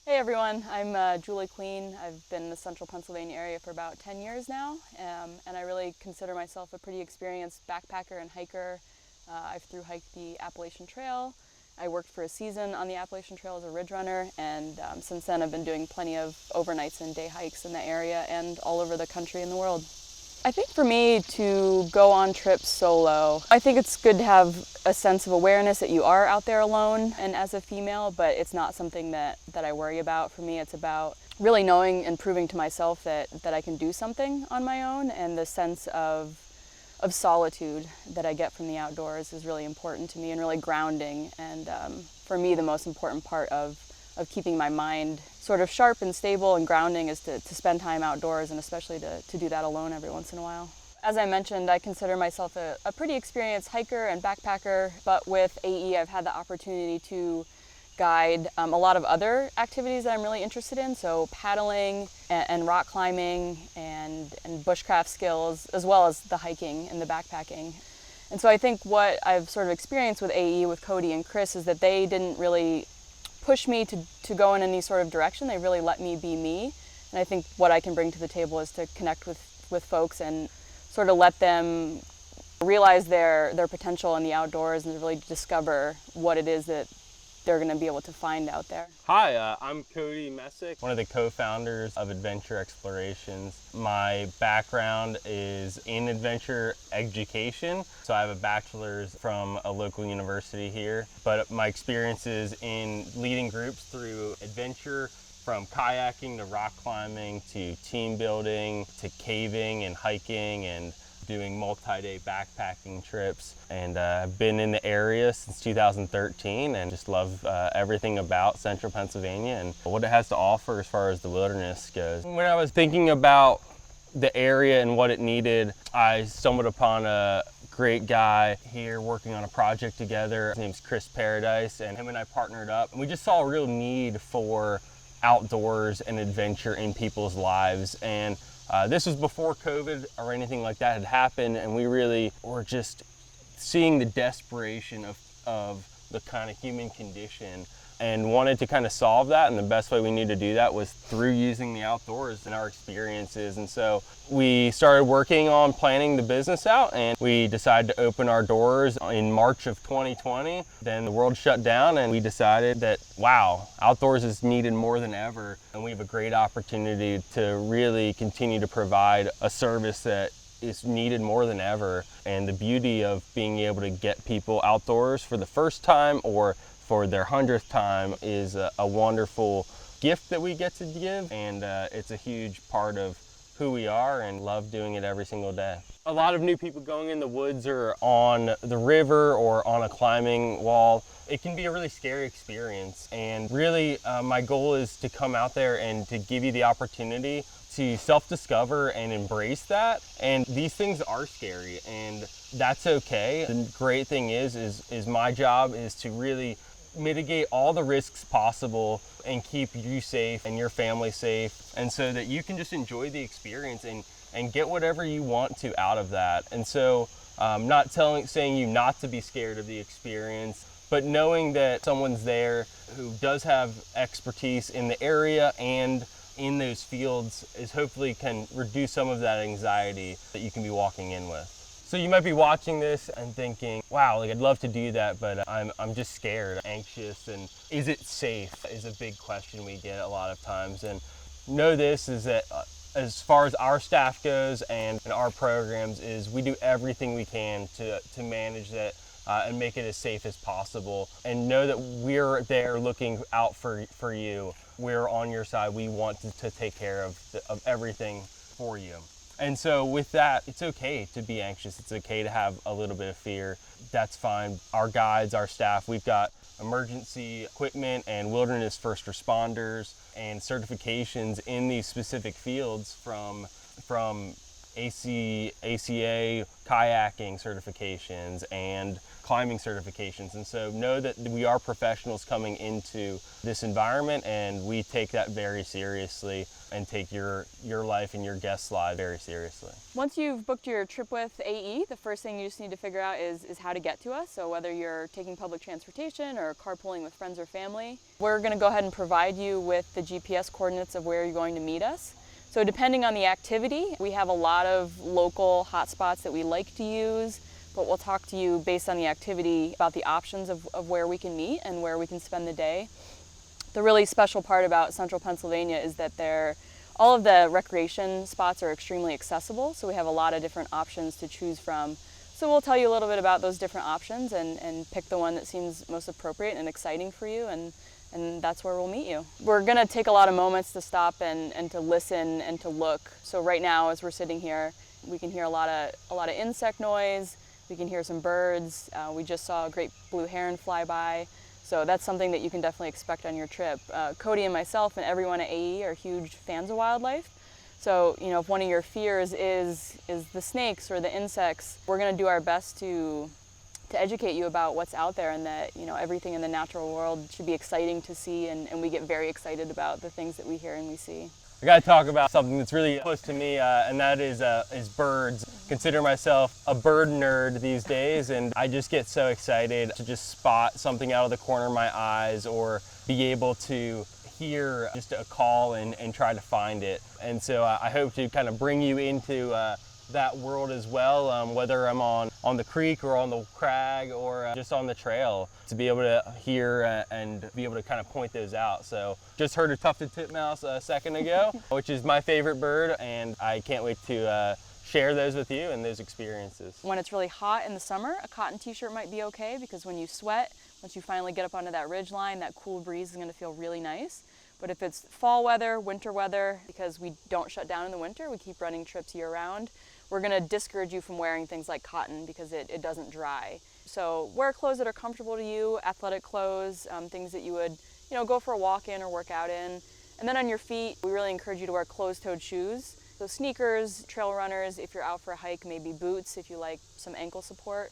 Hey everyone, I'm Julie Queen. I've been in the central Pennsylvania area for about 10 years now, and I really consider myself a pretty experienced backpacker and hiker. I've thru hiked the Appalachian Trail. I worked for a season on the Appalachian Trail as a ridge runner, and since then I've been doing plenty of overnights and day hikes in the area and all over the country and the world. I think for me to go on trips solo, I think it's good to have a sense of awareness that you are out there alone and as a female, but it's not something that I worry about. For me, it's about really knowing and proving to myself that I can do something on my own, and the sense of solitude that I get from the outdoors is really important to me and really grounding. And for me, the most important part of keeping my mind sort of sharp and stable and grounding is to spend time outdoors, and especially to do that alone every once in a while. As I mentioned, I consider myself a pretty experienced hiker and backpacker, but with AE I've had the opportunity to guide a lot of other activities that I'm really interested in, so paddling and rock climbing and bushcraft skills, as well as the hiking and the backpacking. And so I think what I've sort of experienced with AE, with Cody and Chris, is that they didn't really push me to go in any sort of direction. They really let me be me. And I think what I can bring to the table is to connect with folks and sort of let them realize their potential in the outdoors and to really discover what it is that they're going to be able to find out there. Hi, I'm Cody Messick, one of the co-founders of Adventure Explorations. My background is in adventure education, so I have a bachelor's from a local university here, but my experience is in leading groups through adventure, from kayaking to rock climbing to team building to caving and hiking and doing multi-day backpacking trips. And I've been in the area since 2013 and just love everything about central Pennsylvania and what it has to offer as far as the wilderness goes. When I was thinking about the area and what it needed, I stumbled upon a great guy here working on a project together. His name's Chris Paradise, and him and I partnered up, and we just saw a real need for outdoors and adventure in people's lives. And this was before COVID or anything like that had happened, and we really were just seeing the desperation of the kind of human condition and wanted to kind of solve that, and the best way we knew to do that was through using the outdoors and our experiences. And so we started working on planning the business out, and we decided to open our doors in March of 2020. Then the world shut down, and we decided that, wow, outdoors is needed more than ever, and we have a great opportunity to really continue to provide a service that is needed more than ever. And the beauty of being able to get people outdoors for the first time or for their 100th time is a wonderful gift that we get to give, and it's a huge part of who we are, and love doing it every single day. A lot of new people going in the woods or on the river or on a climbing wall, it can be a really scary experience, and really my goal is to come out there and to give you the opportunity to self-discover and embrace that. And these things are scary, and that's okay. The great thing is my job is to really mitigate all the risks possible and keep you safe and your family safe, and so that you can just enjoy the experience and get whatever you want to out of that. And so not saying you not to be scared of the experience, but knowing that someone's there who does have expertise in the area and in those fields is hopefully can reduce some of that anxiety that you can be walking in with. So you might be watching this and thinking, wow, like I'd love to do that, but I'm just scared, anxious, and is it safe is a big question we get a lot of times. And know this is that as far as our staff goes and our programs is we do everything we can to manage that and make it as safe as possible. And know that we're there looking out for you. We're on your side. We want to take care of everything for you. And so with that, it's okay to be anxious. It's okay to have a little bit of fear. That's fine. Our guides, our staff, we've got emergency equipment and wilderness first responders and certifications in these specific fields from ACA kayaking certifications and climbing certifications. And so know that we are professionals coming into this environment, and we take that very seriously and take your life and your guests' lives very seriously. Once you've booked your trip with AE, the first thing you just need to figure out is how to get to us. So whether you're taking public transportation or carpooling with friends or family, we're going to go ahead and provide you with the GPS coordinates of where you're going to meet us. So depending on the activity, we have a lot of local hotspots that we like to use, but we'll talk to you based on the activity about the options of where we can meet and where we can spend the day. The really special part about Central Pennsylvania is that all of the recreation spots are extremely accessible, so we have a lot of different options to choose from. So we'll tell you a little bit about those different options and pick the one that seems most appropriate and exciting for you, and that's where we'll meet you. We're gonna take a lot of moments to stop and to listen and to look. So right now, as we're sitting here, we can hear a lot of insect noise, we can hear some birds. We just saw a great blue heron fly by. So that's something that you can definitely expect on your trip. Cody and myself and everyone at AE are huge fans of wildlife. So, you know, if one of your fears is the snakes or the insects, we're gonna do our best to educate you about what's out there, and that, you know, everything in the natural world should be exciting to see, and we get very excited about the things that we hear and we see. I gotta talk about something that's really close to me, and that is birds. Consider myself a bird nerd these days, and I just get so excited to just spot something out of the corner of my eyes, or be able to hear just a call and try to find it. And so I hope to kind of bring you into that world as well, whether I'm on the creek or on the crag or just on the trail, to be able to hear and be able to kind of point those out. So just heard a tufted titmouse a second ago, which is my favorite bird, and I can't wait to share those with you and those experiences. When it's really hot in the summer, a cotton t-shirt might be okay, because when you sweat, once you finally get up onto that ridge line, that cool breeze is going to feel really nice. But if it's fall weather, winter weather, because we don't shut down in the winter, we keep running trips year round, we're going to discourage you from wearing things like cotton, because it doesn't dry. So wear clothes that are comfortable to you, athletic clothes, things that you would, you know, go for a walk in or work out in. And then on your feet, we really encourage you to wear closed-toed shoes. So sneakers, trail runners, if you're out for a hike, maybe boots if you like some ankle support.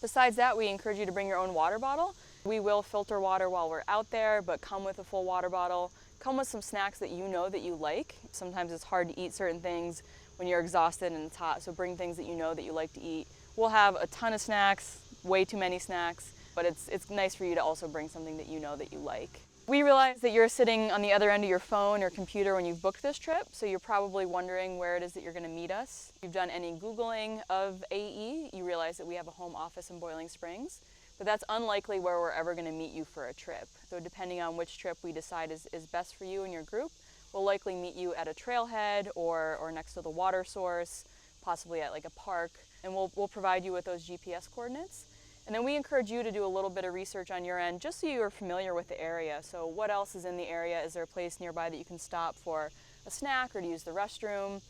Besides that, we encourage you to bring your own water bottle. We will filter water while we're out there, but come with a full water bottle. Come with some snacks that you know that you like. Sometimes it's hard to eat certain things when you're exhausted and it's hot, so bring things that you know that you like to eat. We'll have a ton of snacks, way too many snacks, but it's nice for you to also bring something that you know that you like. We realize that you're sitting on the other end of your phone or computer when you've booked this trip, so you're probably wondering where it is that you're going to meet us. If you've done any Googling of AE, you realize that we have a home office in Boiling Springs, but that's unlikely where we're ever going to meet you for a trip. So depending on which trip we decide is best for you and your group, we'll likely meet you at a trailhead or next to the water source, possibly at like a park, and we'll provide you with those GPS coordinates. And then we encourage you to do a little bit of research on your end, just so you're familiar with the area. So what else is in the area? Is there a place nearby that you can stop for a snack or to use the restroom?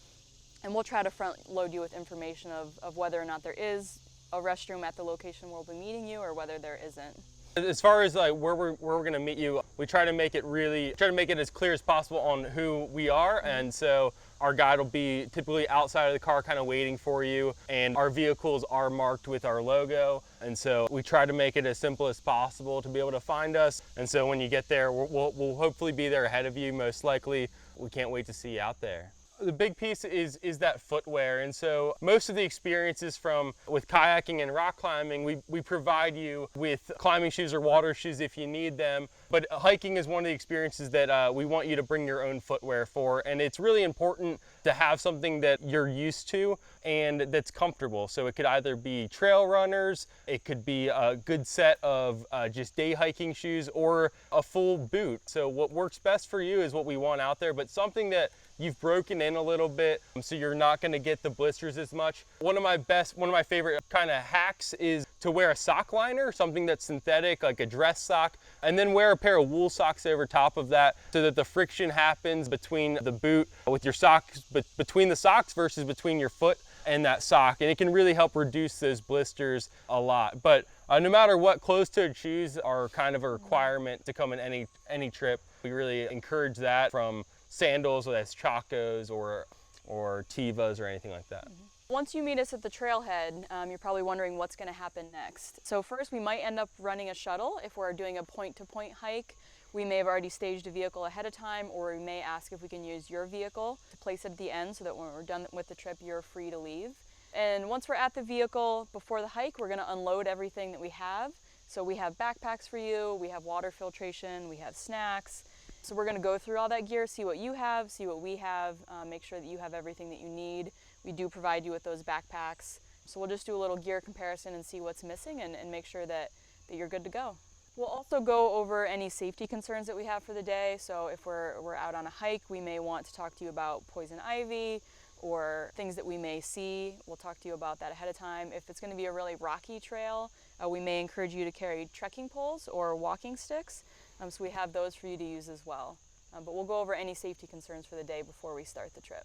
And we'll try to front load you with information of whether or not there is a restroom at the location where we'll be meeting you, or whether there isn't. As far as like where we're going to meet you, we try to make it as clear as possible on who we are. And so our guide will be typically outside of the car kind of waiting for you, and our vehicles are marked with our logo. And so we try to make it as simple as possible to be able to find us. And so when you get there, we'll hopefully be there ahead of you, most likely. We can't wait to see you out there. The big piece is that footwear, and so most of the experiences with kayaking and rock climbing, we provide you with climbing shoes or water shoes if you need them, but hiking is one of the experiences that we want you to bring your own footwear for, and it's really important to have something that you're used to and that's comfortable. So it could either be trail runners, it could be a good set of just day hiking shoes, or a full boot. So what works best for you is what we want out there, but something that you've broken in a little bit, so you're not going to get the blisters as much. One of my favorite kind of hacks is to wear a sock liner, something that's synthetic, like a dress sock, and then wear a pair of wool socks over top of that, so that the friction happens between the boot with your socks, but between the socks versus between your foot and that sock, and it can really help reduce those blisters a lot. But no matter what, closed-toed shoes are kind of a requirement to come in any trip. We really encourage that, from sandals, whether that's Chacos or or Tevas or anything like that. Once you meet us at the trailhead, you're probably wondering what's going to happen next. So first, we might end up running a shuttle. If we're doing a point-to-point hike, we may have already staged a vehicle ahead of time, or we may ask if we can use your vehicle to place it at the end so that when we're done with the trip, you're free to leave. And once we're at the vehicle before the hike, we're going to unload everything that we have. So we have backpacks for you, we have water filtration, we have snacks. So we're going to go through all that gear, see what you have, see what we have, make sure that you have everything that you need. We do provide you with those backpacks. So we'll just do a little gear comparison and see what's missing and make sure that you're good to go. We'll also go over any safety concerns that we have for the day. So if we're out on a hike, we may want to talk to you about poison ivy or things that we may see. We'll talk to you about that ahead of time. If it's going to be a really rocky trail, we may encourage you to carry trekking poles or walking sticks. So we have those for you to use as well. But we'll go over any safety concerns for the day before we start the trip.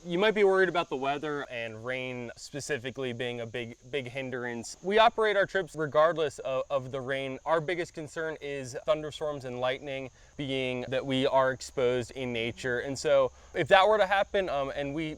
You might be worried about the weather and rain specifically being a big hindrance. We operate our trips regardless of the rain. Our biggest concern is thunderstorms and lightning, being that we are exposed in nature. And so if that were to happen and we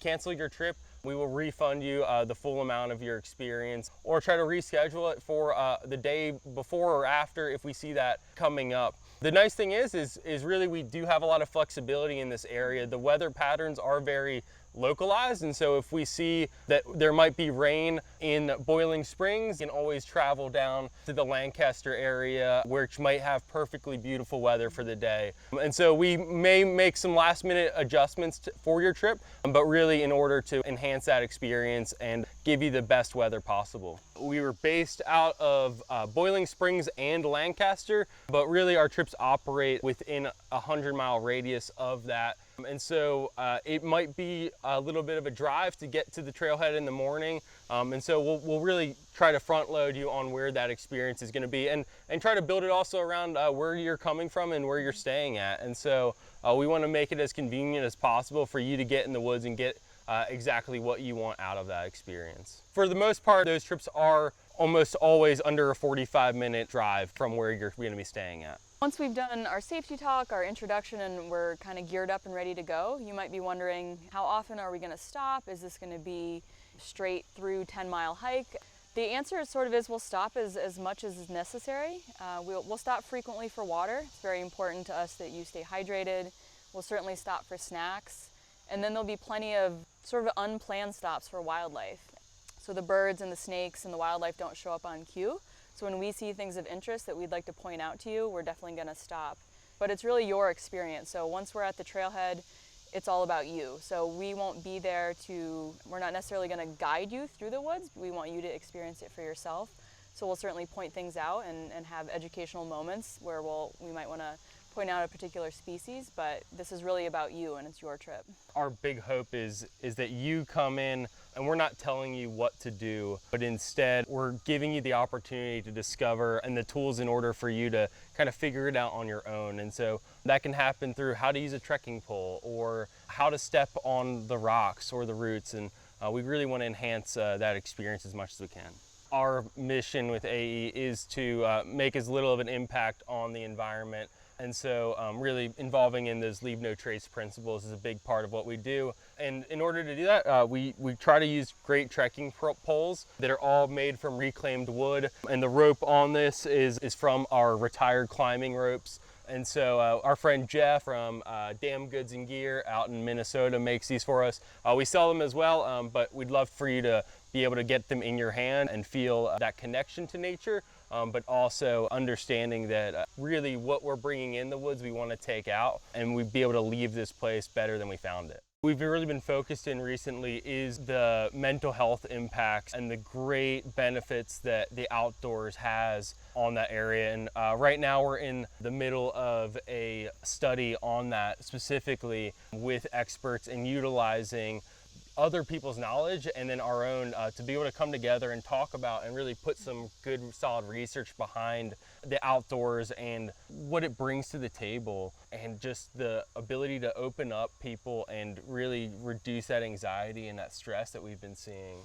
cancel your trip, we will refund you the full amount of your experience or try to reschedule it for the day before or after if we see that coming up. The nice thing is really we do have a lot of flexibility in this area. The weather patterns are very localized, and so if we see that there might be rain in Boiling Springs, you can always travel down to the Lancaster area, which might have perfectly beautiful weather for the day. And so we may make some last minute adjustments for your trip, but really in order to enhance that experience and give you the best weather possible. We were based out of Boiling Springs and Lancaster, but really our trips operate within a 100-mile radius of that. And so it might be a little bit of a drive to get to the trailhead in the morning. And so we'll really try to front load you on where that experience is going to be and try to build it also around where you're coming from and where you're staying at. And so we want to make it as convenient as possible for you to get in the woods and get exactly what you want out of that experience. For the most part, those trips are almost always under a 45-minute drive from where you're going to be staying at. Once we've done our safety talk, our introduction, and we're kind of geared up and ready to go, you might be wondering, how often are we going to stop? Is this going to be straight through 10-mile hike? The answer sort of is we'll stop as much as is necessary. We'll stop frequently for water. It's very important to us that you stay hydrated. We'll certainly stop for snacks. And then there'll be plenty of sort of unplanned stops for wildlife. So the birds and the snakes and the wildlife don't show up on cue. So when we see things of interest that we'd like to point out to you, we're definitely going to stop. But it's really your experience. So once we're at the trailhead, it's all about you. So we won't be there we're not necessarily going to guide you through the woods. We want you to experience it for yourself. So we'll certainly point things out and have educational moments where we might want to point out a particular species, but this is really about you and it's your trip. Our big hope is that you come in and we're not telling you what to do, but instead we're giving you the opportunity to discover and the tools in order for you to kind of figure it out on your own. And so that can happen through how to use a trekking pole or how to step on the rocks or the roots. And we really want to enhance that experience as much as we can. Our mission with AE is to make as little of an impact on the environment. And so really involving in those leave no trace principles is a big part of what we do. And in order to do that, we try to use great trekking poles that are all made from reclaimed wood. And the rope on this is from our retired climbing ropes. And so our friend Jeff from Dam Goods and Gear out in Minnesota makes these for us. We sell them as well, but we'd love for you to be able to get them in your hand and feel that connection to nature. But also understanding that really what we're bringing in the woods we want to take out, and we'd be able to leave this place better than we found it. We've really been focused in recently is the mental health impacts and the great benefits that the outdoors has on that area. And right now we're in the middle of a study on that specifically with experts and utilizing other people's knowledge and then our own to be able to come together and talk about and really put some good solid research behind the outdoors and what it brings to the table and just the ability to open up people and really reduce that anxiety and that stress that we've been seeing.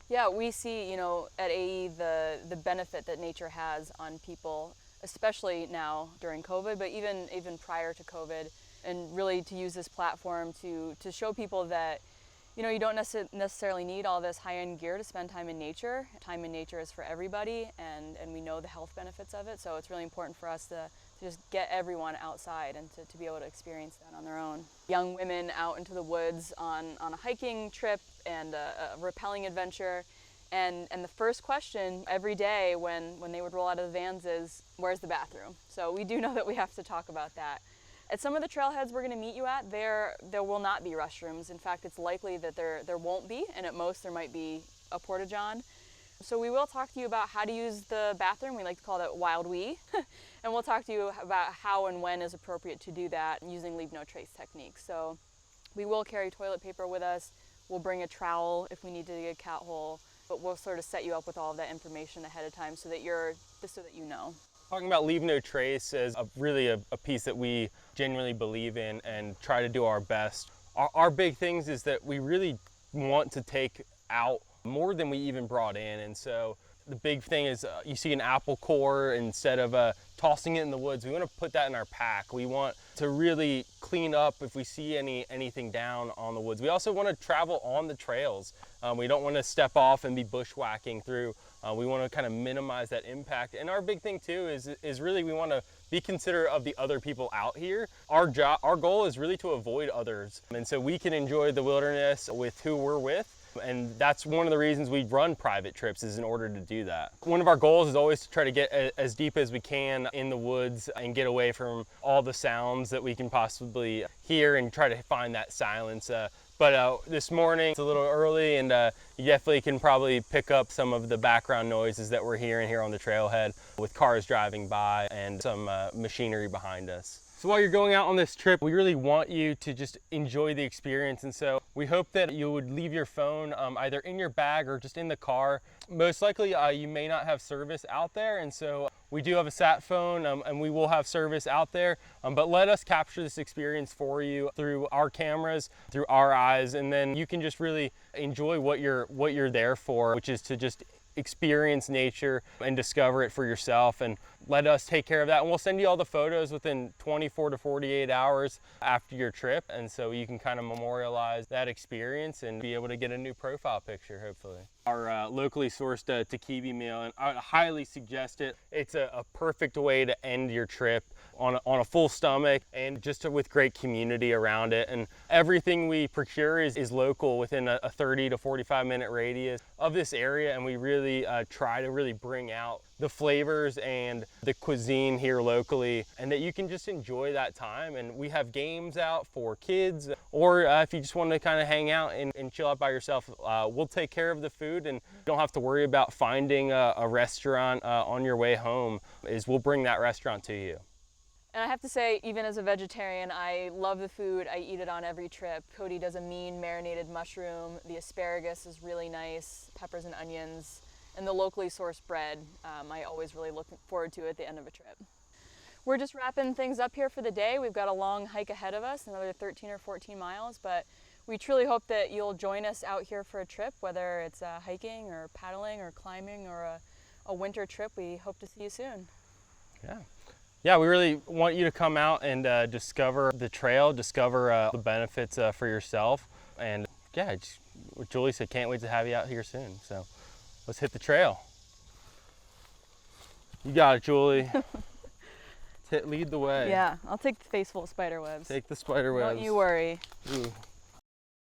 Yeah, we see, at AE the benefit that nature has on people, especially now during COVID, but even prior to COVID. and really to use this platform to show people that, you know, you don't necessarily need all this high-end gear to spend time in nature. Time in nature is for everybody, and we know the health benefits of it, so it's really important for us to just get everyone outside and to be able to experience that on their own. Young women out into the woods on a hiking trip and a rappelling adventure, and the first question every day when they would roll out of the vans is, where's the bathroom? So we do know that we have to talk about that. At some of the trailheads we're going to meet you at, there will not be restrooms. In fact, it's likely that there won't be, and at most there might be a porta-john. So we will talk to you about how to use the bathroom. We like to call that wild wee. And we'll talk to you about how and when is appropriate to do that using leave no trace techniques. So we will carry toilet paper with us. We'll bring a trowel if we need to dig a cat hole, but we'll sort of set you up with all of that information ahead of time so that you know. Talking about leave no trace is really a piece that we genuinely believe in and try to do our best. Our big things is that we really want to take out more than we even brought in, and so the big thing is you see an apple core, instead of tossing it in the woods, we want to put that in our pack. We want to really clean up if we see anything down on the woods. We also want to travel on the trails. We don't want to step off and be bushwhacking through. We want to kind of minimize that impact. And our big thing too is really we want to be considerate of the other people out here. Our goal is really to avoid others, and so we can enjoy the wilderness with who we're with. And that's one of the reasons we run private trips, is in order to do that. One of our goals is always to try to get as deep as we can in the woods and get away from all the sounds that we can possibly hear and try to find that silence. But this morning it's a little early, and you definitely can probably pick up some of the background noises that we're hearing here on the trailhead with cars driving by and some machinery behind us. So while you're going out on this trip, we really want you to just enjoy the experience, and so we hope that you would leave your phone either in your bag or just in the car. Most likely you may not have service out there, and so we do have a sat phone and we will have service out there, but let us capture this experience for you through our cameras, through our eyes, and then you can just really enjoy what you're there for, which is to just experience nature and discover it for yourself, and let us take care of that. And we'll send you all the photos within 24 to 48 hours after your trip, and so you can kind of memorialize that experience and be able to get a new profile picture, hopefully. Our locally sourced Takibi meal, and I highly suggest it. It's a perfect way to end your trip on a full stomach, and just with great community around it. And everything we procure is local, within a 30 to 45 minute radius of this area, and we really try to really bring out the flavors and the cuisine here locally, and that you can just enjoy that time. And we have games out for kids, or if you just want to kind of hang out and chill out by yourself, we'll take care of the food, and you don't have to worry about finding a restaurant on your way home. We'll bring that restaurant to you. And I have to say, even as a vegetarian, I love the food. I eat it on every trip. Cody does a mean marinated mushroom. The asparagus is really nice, peppers and onions, and the locally sourced bread. I always really look forward to at the end of a trip. We're just wrapping things up here for the day. We've got a long hike ahead of us, another 13 or 14 miles, but we truly hope that you'll join us out here for a trip, whether it's hiking or paddling or climbing or a winter trip. We hope to see you soon. Yeah, we really want you to come out and discover the trail, discover the benefits for yourself. And yeah, what Julie said, can't wait to have you out here soon. So let's hit the trail. You got it, Julie. Lead the way. Yeah, I'll take the face full of spider webs. Take the spider webs. Don't you worry. Ooh.